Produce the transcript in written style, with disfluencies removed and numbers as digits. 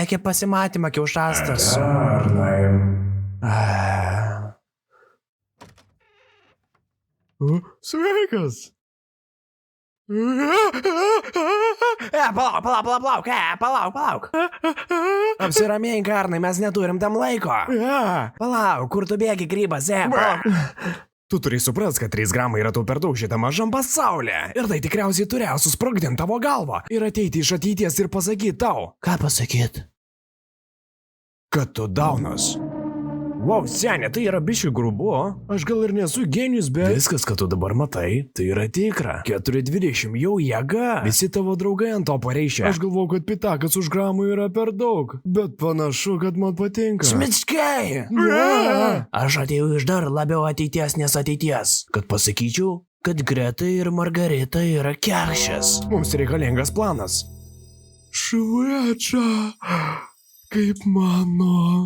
Iki pasimatymą, kiaušastas. Sveikas. Palauk. Apsiramink, Arnai, mes neturim tam laiko. Palauk, kur tu bėgi, grybas, palauk. Tu turi suprast, kad 3 gramai yra tau per daug šitą mažam pasaulyje. Ir tai tikriausiai turėjo susprogdinti tavo galvą. Ir ateiti iš ateities ir pasakyti tau. Ką pasakyt? Kad tu daunas. Wow, senė, tai yra biškai grubu. Aš gal ir nesu genijus, bet... Viskas, ką tu dabar matai, tai yra tikra. 4,20 jau jėga. Visi tavo draugai ant to pareiškia. Aš galvoju, kad pitakas už gramų yra per daug. Bet panašu, kad man patinka. Šmickai! Aš atėjau iš dar labiau ateities nes ateities. Kad pasakyčiau, kad Greta ir Margarita yra keršės. Mums reikalingas planas. Švečia, kaip mano.